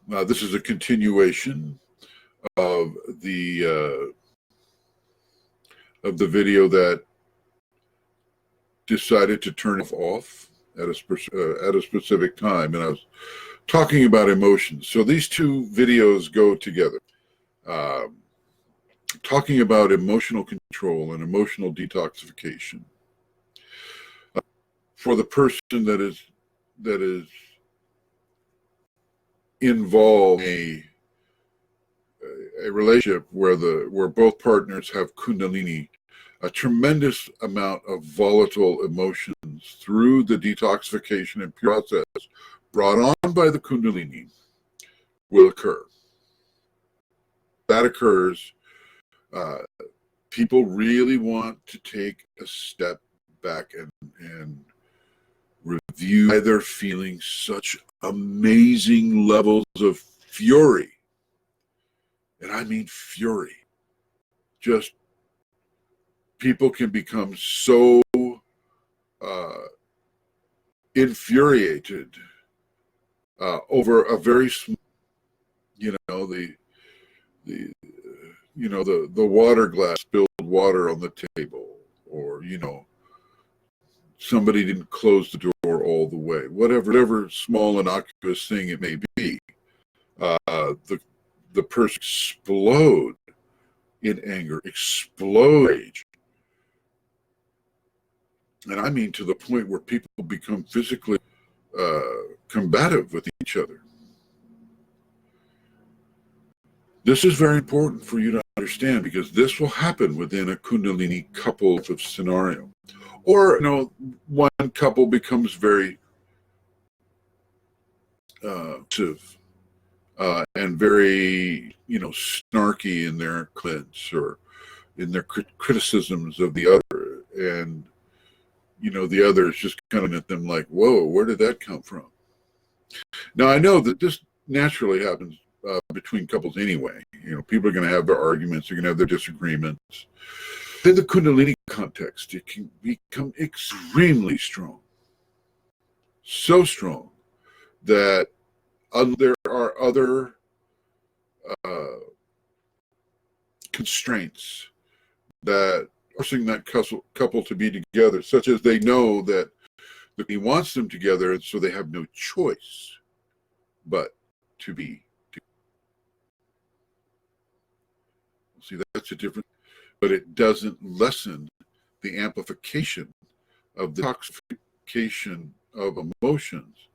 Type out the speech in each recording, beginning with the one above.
This is a continuation of the video that decided to turn off at a specific time, and I was talking about emotions. So these two videos go together. Talking about emotional control and emotional detoxification for the person that is involved in a relationship where both partners have Kundalini, a tremendous amount of volatile emotions through the detoxification and process brought on by the Kundalini will occur. That occurs. People really want to take a step back and review why they're feeling such amazing levels of fury. And I mean fury. Just people can become so infuriated over a very small, the water glass spilled water on the table, or somebody didn't close the door all the way, whatever small innocuous thing it may be. The person explode in anger, explode rage. And I mean to the point where people become physically combative with each other. This is very important for you to understand, because this will happen within a Kundalini couple of scenario. Or, one couple becomes very and very, snarky in their comments or in their criticisms of the other. And, the other is just kind of at them like, whoa, where did that come from? Now, I know that this naturally happens between couples anyway. People are going to have their arguments, they're going to have their disagreements. In the Kundalini context, it can become extremely strong. So strong that there are other constraints that are forcing that couple to be together, such as they know that he wants them together, and so they have no choice but to be together. See, that's a different, but it doesn't lessen the amplification of the toxification of emotions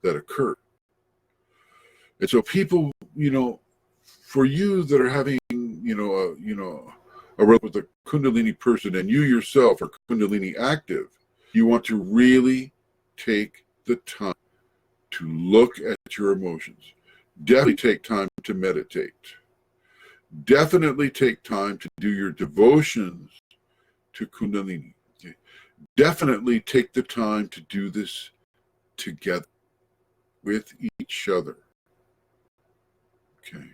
that occur. And so people, for you that are having, a relationship with a Kundalini person, and you yourself are Kundalini active, you want to really take the time to look at your emotions. Definitely take time to meditate. Definitely take time to do your devotions to Kundalini. Okay? Definitely take the time to do this together with each other. Okay.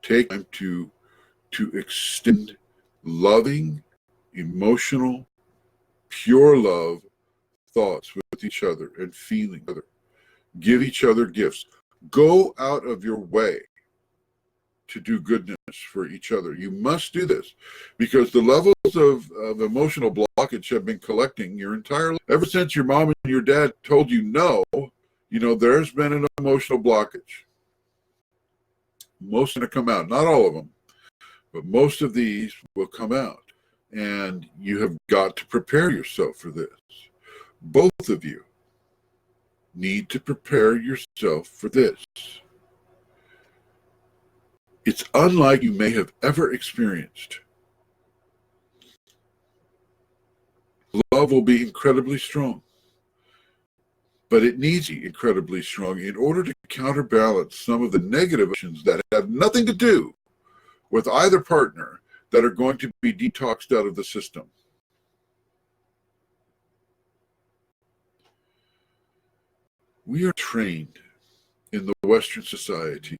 Take time to extend loving, emotional, pure love thoughts with each other and feeling other. Give each other gifts. Go out of your way to do goodness for each other. You must do this, because the levels of emotional blockage have been collecting your entire life. Ever since your mom and your dad told you no, there's been an emotional blockage. Most are going to come out, not all of them, but most of these will come out. And you have got to prepare yourself for this. Both of you need to prepare yourself for this. It's unlike you may have ever experienced. Love will be incredibly strong, but it needs to be incredibly strong in order to counterbalance some of the negative emotions that have nothing to do with either partner that are going to be detoxed out of the system. We are trained in the Western societies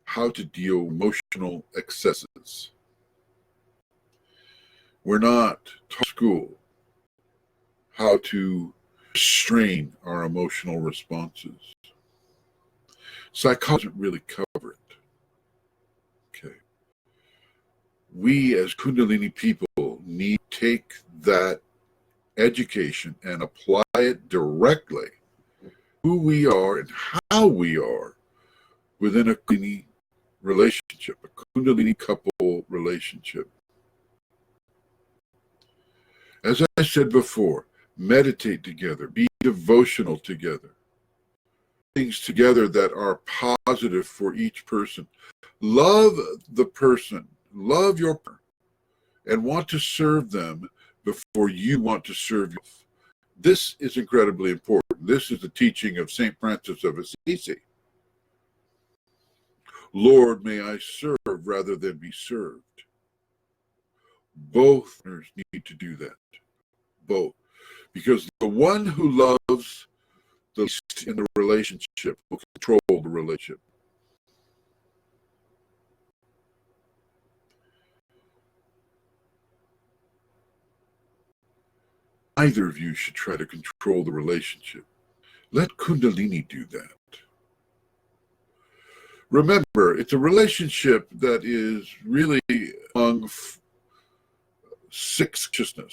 how to deal with emotional excesses. We're not taught at school how to restrain our emotional responses. Psychology doesn't really cover it. Okay. We as Kundalini people need to take that education and apply it directly to who we are and how we are within a Kundalini relationship, a Kundalini couple relationship. As I said before, meditate together, be devotional together, things together that are positive for each person. Love the person, love your partner, and want to serve them before you want to serve yourself. This is incredibly important. This is the teaching of St. Francis of Assisi. Lord, may I serve rather than be served. Both partners need to do that. Both. Because the one who loves the least in the relationship will control the relationship. Neither of you should try to control the relationship. Let Kundalini do that. Remember, it's a relationship that is really among six consciousness.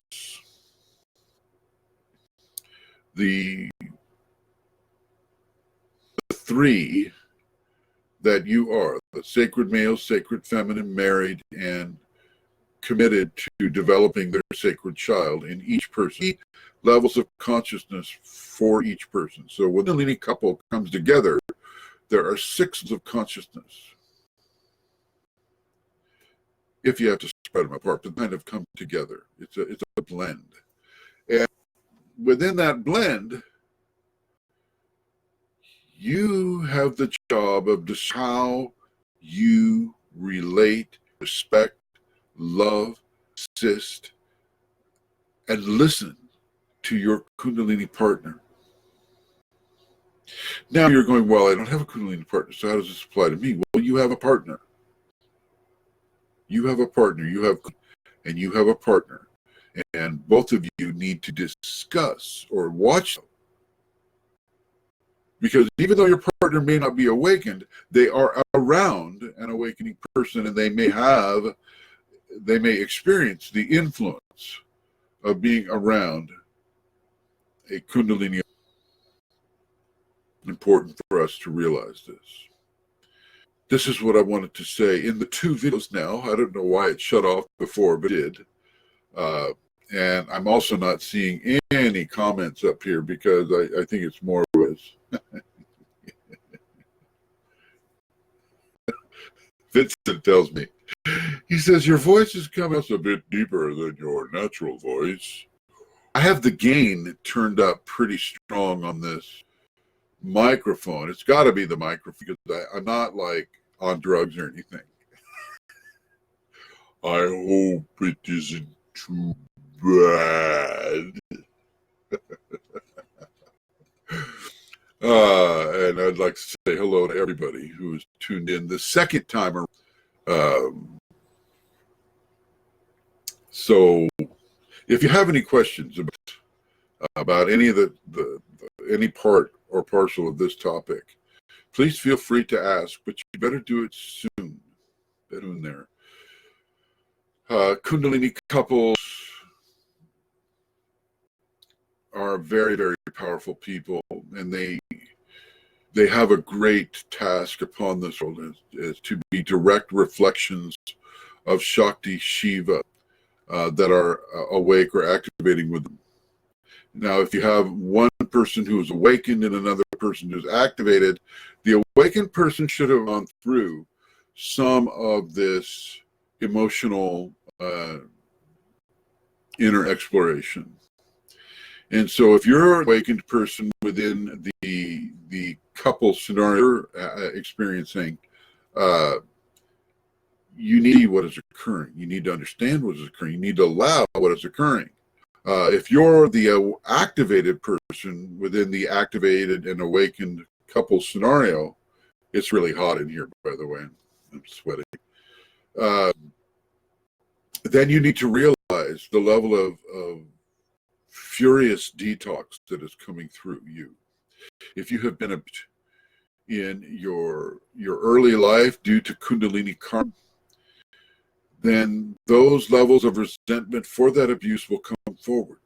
The three that you are, the sacred male, sacred feminine, married, and committed to developing their sacred child in each person. Levels of consciousness for each person. So when the Kundalini couple comes together, there are six of consciousness. If you have to spread them apart, they kind of come together. It's a blend. And within that blend, you have the job of just how you relate, respect, love, assist, and listen to your Kundalini partner. Now you're going, well, I don't have a Kundalini partner, so how does this apply to me? Well, you have a partner. You have a partner. You have a partner. And both of you need to discuss or watch them. Because even though your partner may not be awakened, they are around an awakening person, and they may experience the influence of being around a Kundalini. Important for us to realize this. This is what I wanted to say in the two videos now. I don't know why it shut off before, but it did. And I'm also not seeing any comments up here because I think it's more was. Vincent tells me, he says, your voice is coming a bit deeper than your natural voice. I have the gain turned up pretty strong on this microphone. It's got to be the microphone because I'm not like on drugs or anything. I hope it isn't too bad. And I'd like to say hello to everybody who's tuned in the second time around. So if you have any questions about any of any part or parcel of this topic, please feel free to ask, but you better do it soon. Better in there. Kundalini couples are very, very powerful people, and they have a great task upon this world is to be direct reflections of Shakti Shiva that are awake or activating with them. Now, if you have one person who is awakened and another person who's activated, the awakened person should have gone through some of this emotional inner exploration. And so if you're an awakened person within the couple scenario you're experiencing, you need what is occurring. You need to understand what is occurring. You need to allow what is occurring. If you're the activated person within the activated and awakened couple scenario, it's really hot in here, by the way. I'm sweating. Then you need to realize the level of furious detox that is coming through you. If you have been in your early life due to Kundalini karma, then those levels of resentment for that abuse will come forward.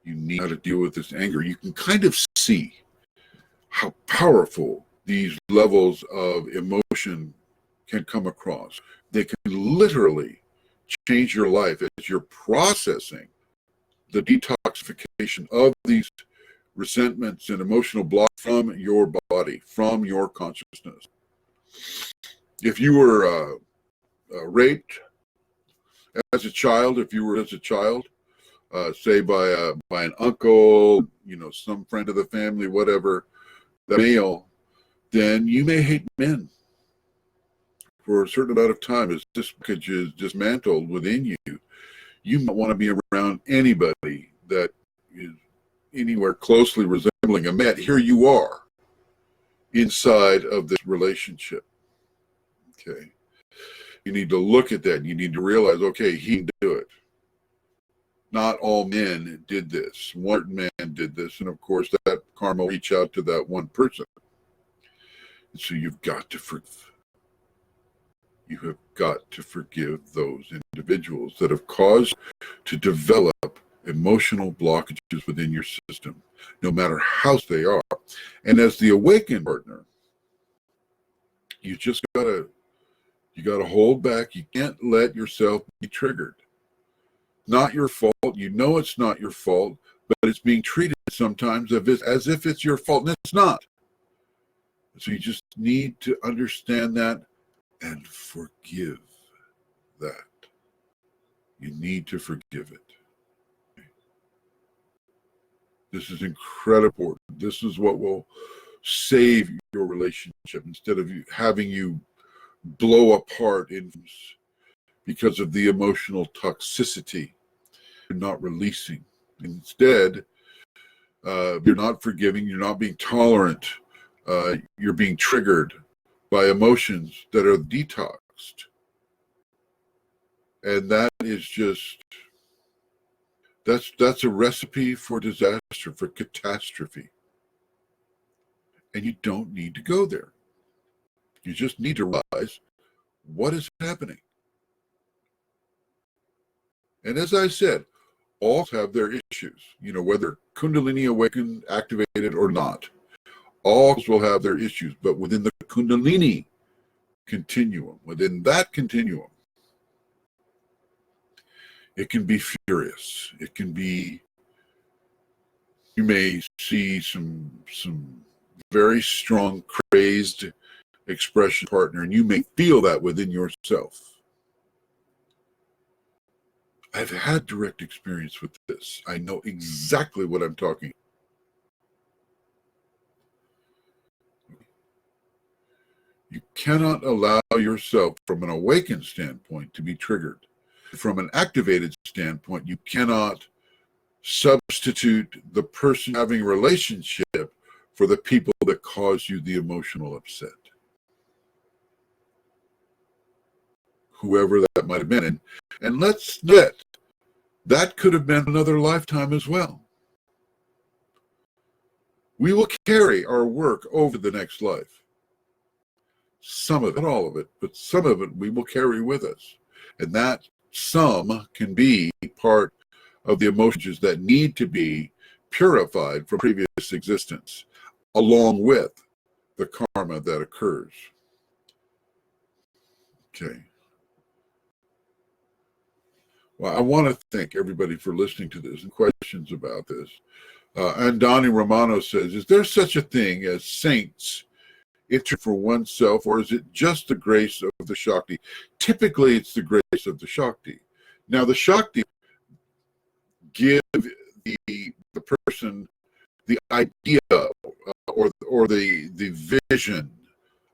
You need to deal with this anger. You can kind of see how powerful these levels of emotion can come across. They can literally change your life as you're processing the detoxification of these resentments and emotional blocks from your body, from your consciousness. If you were raped as a child, say by an uncle, some friend of the family, whatever, the male, then you may hate men for a certain amount of time. As this package is dismantled within you, you might want to be around anybody that is anywhere closely resembling a man. Here you are inside of this relationship. Okay. You need to look at that. You need to realize, okay, he can do it. Not all men did this. One man did this. And of course, that karma will reach out to that one person. And so you've got to forgive. You have got to forgive those individuals that have caused to develop emotional blockages within your system, no matter how they are. And as the awakened partner, you just gotta hold back. You can't let yourself be triggered. Not your fault. You know it's not your fault, but it's being treated sometimes as if it's your fault, and it's not. So you just need to understand that and forgive that. You need to forgive it. This is incredibly important. This is what will save your relationship instead of having you blow apart because of the emotional toxicity. You're not releasing. Instead, you're not forgiving. You're not being tolerant. You're being triggered by emotions that are detoxed. And that is just, that's a recipe for disaster, for catastrophe. And you don't need to go there. You just need to realize what is happening. And as I said, all have their issues, whether Kundalini awakened, activated or not. All will have their issues, but within the Kundalini continuum, within that continuum, it can be furious. It can be, you may see some very strong, crazed expression partner, and you may feel that within yourself. I've had direct experience with this. I know exactly what I'm talking about. You cannot allow yourself, from an awakened standpoint, to be triggered. From an activated standpoint, you cannot substitute the person having a relationship for the people that cause you the emotional upset. Whoever that might have been. And let's admit, that could have been another lifetime as well. We will carry our work over the next life. Some of it, not all of it, but some of it we will carry with us. And that some can be part of the emotions that need to be purified from previous existence, along with the karma that occurs. Okay. Well, I want to thank everybody for listening to this and questions about this. And Donnie Romano says, is there such a thing as saints for oneself, or is it just the grace of the Shakti? Typically, it's the grace of the Shakti. Now, the Shakti give the person the idea or the vision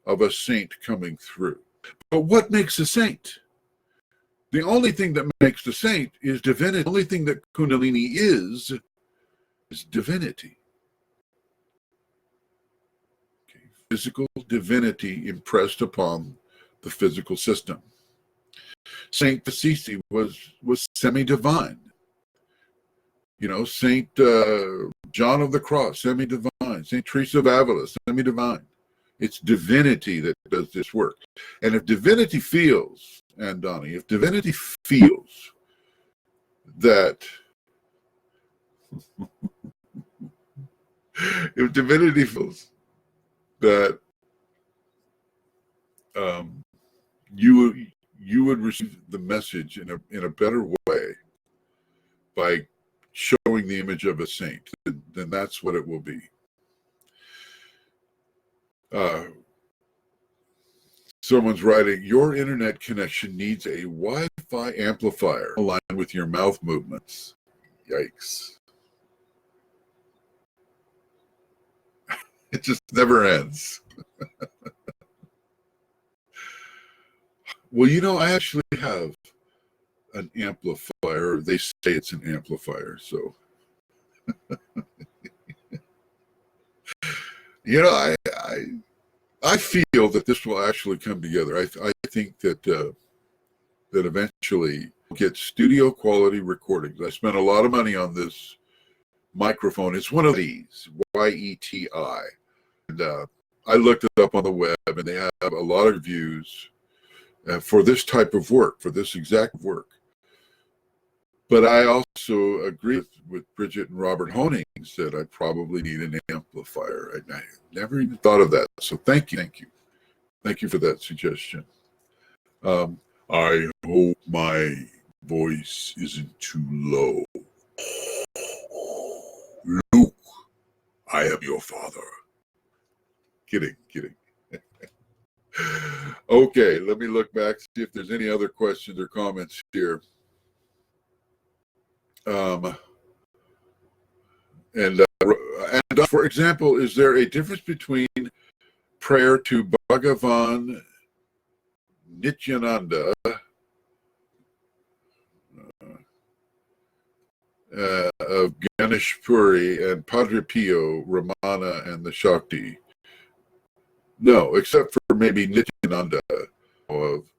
of a saint coming through. But what makes a saint? The only thing that makes the saint is divinity. The only thing that Kunalini is divinity. Okay. Physical divinity impressed upon the physical system. Saint Assisi was semi-divine. Saint John of the Cross, semi-divine. St. Teresa of Avila, semi-divine. It's divinity that does this work. And if divinity feels, and Donnie, if divinity feels that, if divinity feels that you would receive the message in a better way by showing the image of a saint, then that's what it will be. Someone's writing, your internet connection needs a Wi-Fi amplifier aligned with your mouth movements. Yikes. It just never ends. Well, you know, I actually have an amplifier. They say it's an amplifier, so. You know, I feel that this will actually come together. I think that that eventually we'll get studio quality recordings. I spent a lot of money on this microphone. It's one of these, YETI. And I looked it up on the web, and they have a lot of reviews for this type of work, for this exact work. But I also agree with Bridget and Robert Honings that I probably need an amplifier. I never even thought of that. So thank you. Thank you for that suggestion. I hope my voice isn't too low. Luke, I am your father. Kidding. Okay, let me look back, see if there's any other questions or comments here. And for example, is there a difference between prayer to Bhagavan Nityananda of Ganesh Puri and Padre Pio, Ramana, and the Shakti? No, except for maybe Nityananda of